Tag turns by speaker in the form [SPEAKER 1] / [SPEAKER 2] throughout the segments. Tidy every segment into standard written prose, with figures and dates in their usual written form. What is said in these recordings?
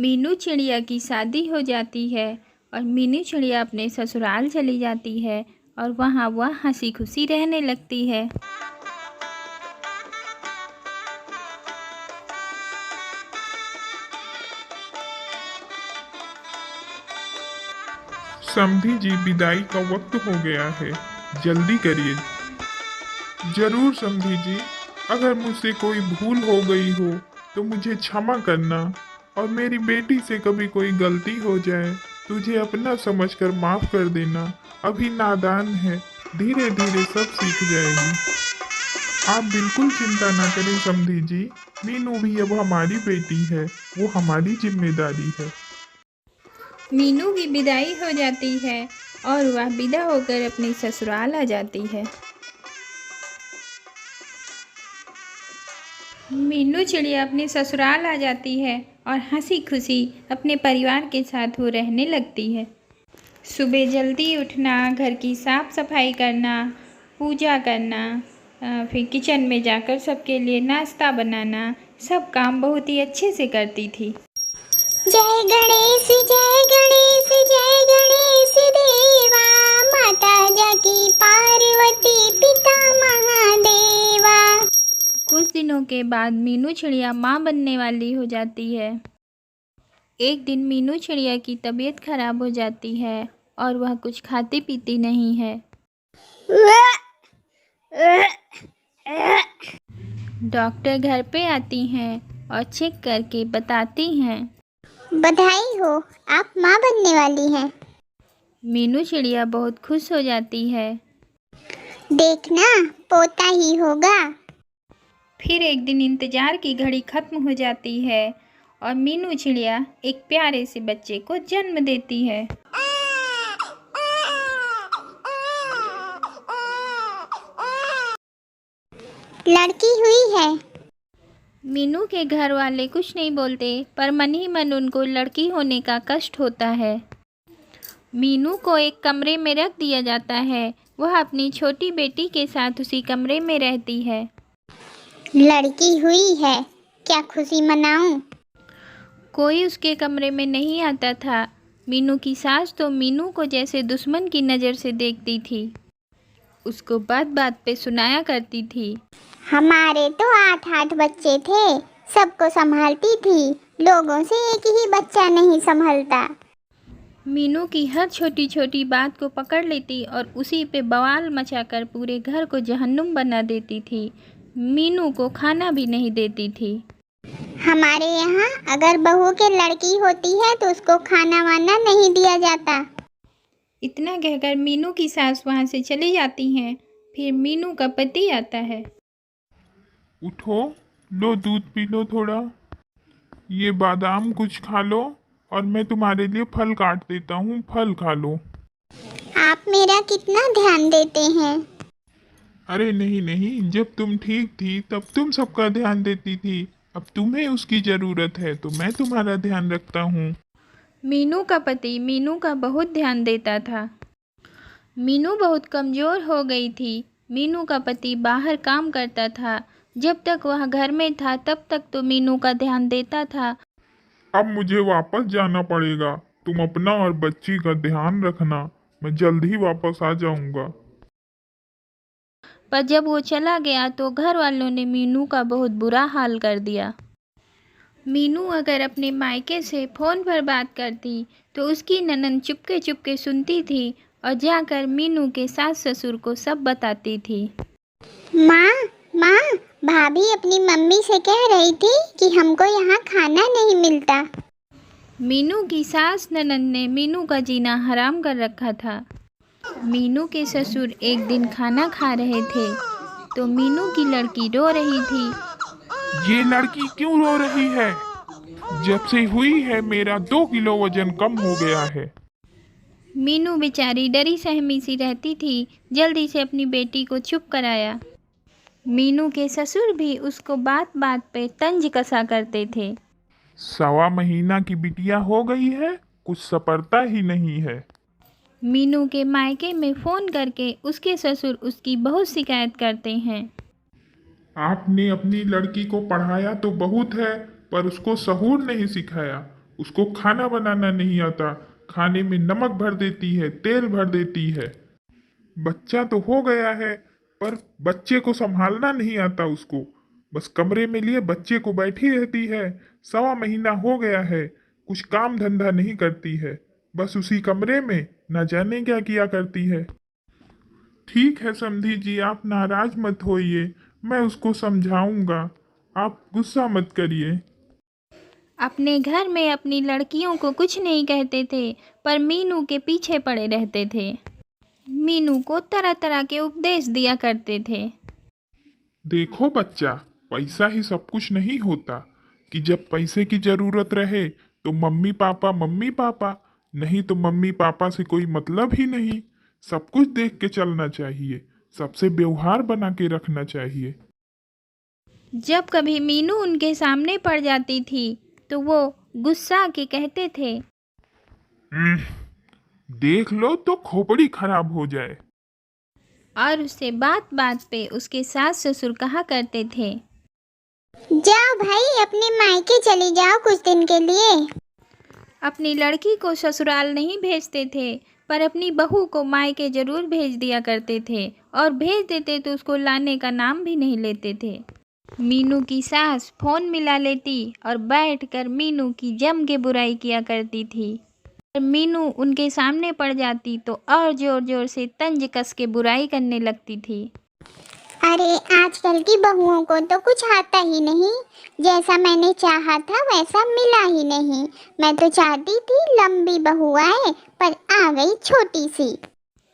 [SPEAKER 1] मीनू चिड़िया की शादी हो जाती है और मीनू चिड़िया अपने ससुराल चली जाती है और वहाँ वह हंसी खुशी रहने लगती है।
[SPEAKER 2] समधी जी, विदाई का वक्त हो गया है, जल्दी करिए। जरूर समधी जी, अगर मुझसे कोई भूल हो गई हो तो मुझे क्षमा करना, और मेरी बेटी से कभी कोई गलती हो जाए तुझे अपना समझकर माफ कर देना। अभी नादान है, धीरे धीरे सब सीख जाएगी। आप बिल्कुल चिंता ना करें समधी जी, मीनू भी अब हमारी बेटी है, वो हमारी जिम्मेदारी है।
[SPEAKER 1] मीनू की विदाई हो जाती है और वह विदा होकर अपने ससुराल आ जाती है। मीनू चिड़िया अपने ससुराल आ जाती है और हंसी खुशी अपने परिवार के साथ वो रहने लगती है। सुबह जल्दी उठना, घर की साफ सफाई करना, पूजा करना, फिर किचन में जाकर सबके लिए नाश्ता बनाना, सब काम बहुत ही अच्छे से करती थी।
[SPEAKER 3] जय गणेश जय गणेश जय गणेश देवा, माता जाकी पार्वती पिता महादेवा।
[SPEAKER 1] कुछ दिनों के बाद मीनू चिड़िया माँ बनने वाली हो जाती है। एक दिन मीनू चिड़िया की तबीयत खराब हो जाती है और वह कुछ खाती पीती नहीं है। डॉक्टर घर पे आती हैं और चेक करके बताती हैं,
[SPEAKER 3] बधाई हो, आप माँ बनने वाली हैं।
[SPEAKER 1] मीनू चिड़िया बहुत खुश हो जाती है।
[SPEAKER 3] देखना, पोता ही होगा।
[SPEAKER 1] फिर एक दिन इंतजार की घड़ी खत्म हो जाती है और मीनू चिड़िया एक प्यारे से बच्चे को जन्म देती है।
[SPEAKER 3] लड़की हुई है।
[SPEAKER 1] मीनू के घर वाले कुछ नहीं बोलते, पर मन ही मन उनको लड़की होने का कष्ट होता है। मीनू को एक कमरे में रख दिया जाता है। वह अपनी छोटी बेटी के साथ उसी कमरे में रहती है।
[SPEAKER 3] लड़की हुई है, क्या खुशी मनाऊं?
[SPEAKER 1] कोई उसके कमरे में नहीं आता था। मीनू की सास तो मीनू को जैसे दुश्मन की नज़र से देखती थी। उसको बात बात पे सुनाया करती थी,
[SPEAKER 3] हमारे तो 8-8 बच्चे थे, सबको संभालती थी, लोगों से एक ही बच्चा नहीं संभलता।
[SPEAKER 1] मीनू की हर छोटी छोटी बात को पकड़ लेती और उसी पे बवाल मचाकर पूरे घर को जहन्नुम बना देती थी। मीनू को खाना भी नहीं देती थी।
[SPEAKER 3] हमारे यहाँ अगर बहू के लड़की होती है तो उसको खाना वाना नहीं दिया जाता।
[SPEAKER 1] इतना कहकर मीनू की सास वहाँ से चली जाती हैं। फिर मीनू का पति आता है।
[SPEAKER 2] उठो, लो दूध पी लो थोड़ा, ये बादाम कुछ खा लो, और मैं तुम्हारे लिए फल काट देता हूँ, फल खा लो।
[SPEAKER 3] आप मेरा कितना ध्यान देते हैं।
[SPEAKER 2] अरे नहीं नहीं, जब तुम ठीक थी तब तुम सबका ध्यान देती थी, अब तुम्हें उसकी जरूरत है तो मैं तुम्हारा ध्यान रखता हूँ।
[SPEAKER 1] मीनू का पति मीनू का बहुत ध्यान देता था। मीनू बहुत कमज़ोर हो गई थी। मीनू का पति बाहर काम करता था। जब तक वह घर में था तब तक तो मीनू का ध्यान देता था।
[SPEAKER 2] अब मुझे वापस जाना पड़ेगा, तुम अपना और बच्ची का ध्यान रखना, मैं जल्द ही वापस आ जाऊंगा।
[SPEAKER 1] पर जब वो चला गया तो घर वालों ने मीनू का बहुत बुरा हाल कर दिया। मीनू अगर अपने मायके से फ़ोन पर बात करती तो उसकी ननद चुपके चुपके सुनती थी और जाकर मीनू के सास ससुर को सब बताती थी।
[SPEAKER 3] माँ माँ, भाभी अपनी मम्मी से कह रही थी कि हमको यहाँ खाना नहीं मिलता।
[SPEAKER 1] मीनू की सास ननद ने मीनू का जीना हराम कर रखा था। मीनू के ससुर एक दिन खाना खा रहे थे तो मीनू की लड़की रो रही थी।
[SPEAKER 2] ये लड़की क्यों रो रही है? जब से हुई है मेरा 2 किलो वजन कम हो गया है।
[SPEAKER 1] मीनू बेचारी डरी सहमी सी रहती थी। जल्दी से अपनी बेटी को चुप कराया। मीनू के ससुर भी उसको बात बात पे तंज कसा करते थे।
[SPEAKER 2] 1.25 महीना की बिटिया हो गई है, कुछ सपरता ही नहीं है।
[SPEAKER 1] मीनू के मायके में फ़ोन करके उसके ससुर उसकी बहुत शिकायत करते हैं।
[SPEAKER 2] आपने अपनी लड़की को पढ़ाया तो बहुत है, पर उसको सहूर नहीं सिखाया। उसको खाना बनाना नहीं आता, खाने में नमक भर देती है, तेल भर देती है। बच्चा तो हो गया है, पर बच्चे को संभालना नहीं आता उसको। बस कमरे में लिए बच्चे को बैठी रहती है। 1.25 महीना हो गया है, कुछ काम धंधा नहीं करती है, बस उसी कमरे में न जाने क्या किया करती है। ठीक है समधी जी, आप नाराज मत होइए, मैं उसको समझाऊंगा, आप गुस्सा मत करिए।
[SPEAKER 1] अपने घर में अपनी लड़कियों को कुछ नहीं कहते थे, पर मीनू के पीछे पड़े रहते थे। मीनू को तरह तरह के उपदेश दिया करते थे।
[SPEAKER 2] देखो बच्चा, पैसा ही सब कुछ नहीं होता कि जब पैसे की जरूरत रहे तो मम्मी पापा, नहीं तो मम्मी पापा से कोई मतलब ही नहीं। सब कुछ देख के चलना चाहिए, सबसे व्यवहार बना के रखना चाहिए।
[SPEAKER 1] जब कभी मीनू उनके सामने पड़ जाती थी तो वो गुस्सा के कहते थे,
[SPEAKER 2] देख लो तो खोपड़ी खराब हो जाए।
[SPEAKER 1] और उससे बात बात पे उसके सास ससुर कहा करते थे,
[SPEAKER 3] जाओ भाई अपने मायके चली जाओ कुछ दिन के लिए।
[SPEAKER 1] अपनी लड़की को ससुराल नहीं भेजते थे, पर अपनी बहू को मायके जरूर भेज दिया करते थे, और भेज देते तो उसको लाने का नाम भी नहीं लेते थे। मीनू की सास फोन मिला लेती और बैठकर मीनू की जम के बुराई किया करती थी। मीनू उनके सामने पड़ जाती तो और जोर जोर से तंज कस के बुराई करने लगती थी।
[SPEAKER 3] अरे आजकल की बहुओं को तो कुछ आता ही नहीं, जैसा मैंने चाहा था वैसा मिला ही नहीं। मैं तो चाहती थी लंबी बहू आए, पर आ गई छोटी सी।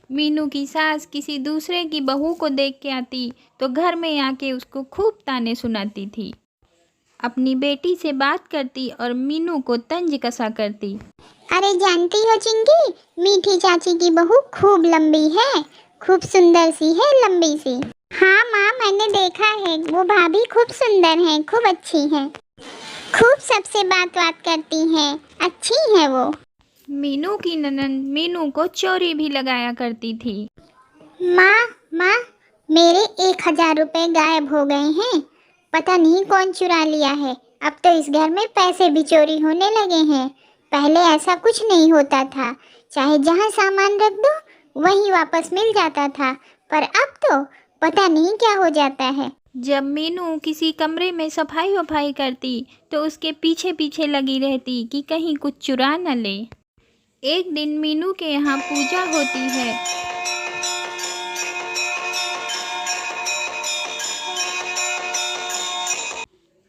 [SPEAKER 1] मीनू की सास किसी दूसरे की बहू को देख के आती तो घर में आके उसको खूब ताने सुनाती थी। अपनी बेटी से बात करती और मीनू को तंज कसा करती।
[SPEAKER 3] अरे जानती हो चिंकी, मीठी चाची की बहू खूब लंबी है, खूब सुंदर सी है, लंबी सी। हाँ माँ, मैंने देखा है, वो भाभी खूब सुंदर हैं, खूब अच्छी हैं, खूब सबसे बात करती हैं, अच्छी हैं वो।
[SPEAKER 1] मीनू की ननद मीनू को चोरी भी लगाया करती थी।
[SPEAKER 3] माँ, मेरे 1000 रुपए गायब हो गए हैं, पता नहीं कौन चुरा लिया है। अब तो इस घर में पैसे भी चोरी होने लगे हैं। पहले ऐसा कुछ नहीं होता था, चाहे जहाँ सामान रख दो वहीं वापस मिल जाता था, पर अब तो पता नहीं क्या हो जाता है।
[SPEAKER 1] जब मीनू किसी कमरे में सफाई वफाई करती तो उसके पीछे पीछे लगी रहती कि कहीं कुछ चुरा न ले। एक दिन मीनू के यहाँ पूजा होती है।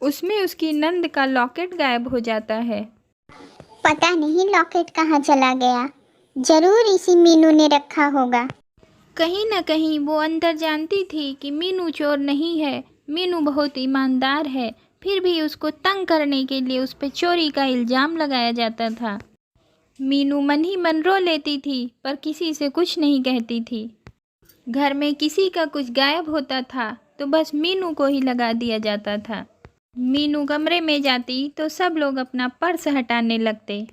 [SPEAKER 1] उसमें उसकी नंद का लॉकेट गायब हो जाता है।
[SPEAKER 3] पता नहीं लॉकेट कहाँ चला गया, जरूर इसी मीनू ने रखा होगा।
[SPEAKER 1] कहीं न कहीं वो अंदर जानती थी कि मीनू चोर नहीं है, मीनू बहुत ईमानदार है, फिर भी उसको तंग करने के लिए उस पर चोरी का इल्ज़ाम लगाया जाता था। मीनू मन ही मन रो लेती थी, पर किसी से कुछ नहीं कहती थी। घर में किसी का कुछ गायब होता था तो बस मीनू को ही लगा दिया जाता था। मीनू कमरे में जाती तो सब लोग अपना पर्स हटाने लगते।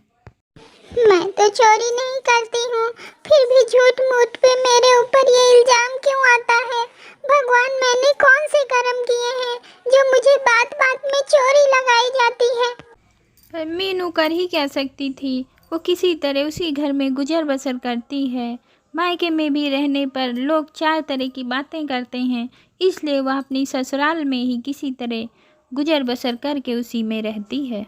[SPEAKER 3] मैं तो चोरी नहीं करती हूँ, फिर भी झूठ मूठ पे मेरे ऊपर ये इल्जाम क्यों आता है? भगवान, मैंने कौन से कर्म किए हैं जो मुझे बात बात में चोरी लगाई जाती है?
[SPEAKER 1] पर मीनू कर ही क्या सकती थी, वो किसी तरह उसी घर में गुजर बसर करती है। मायके में भी रहने पर लोग 4 तरह की बातें करते हैं, इसलिए वह अपनी ससुराल में ही किसी तरह गुजर बसर करके उसी में रहती है।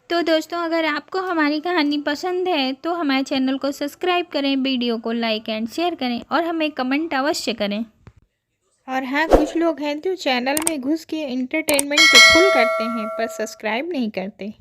[SPEAKER 1] तो दोस्तों, अगर आपको हमारी कहानी पसंद है तो हमारे चैनल को सब्सक्राइब करें, वीडियो को लाइक एंड शेयर करें और हमें कमेंट अवश्य करें। और हाँ, कुछ लोग हैं जो चैनल में घुस के एंटरटेनमेंट तो फुल करते हैं पर सब्सक्राइब नहीं करते।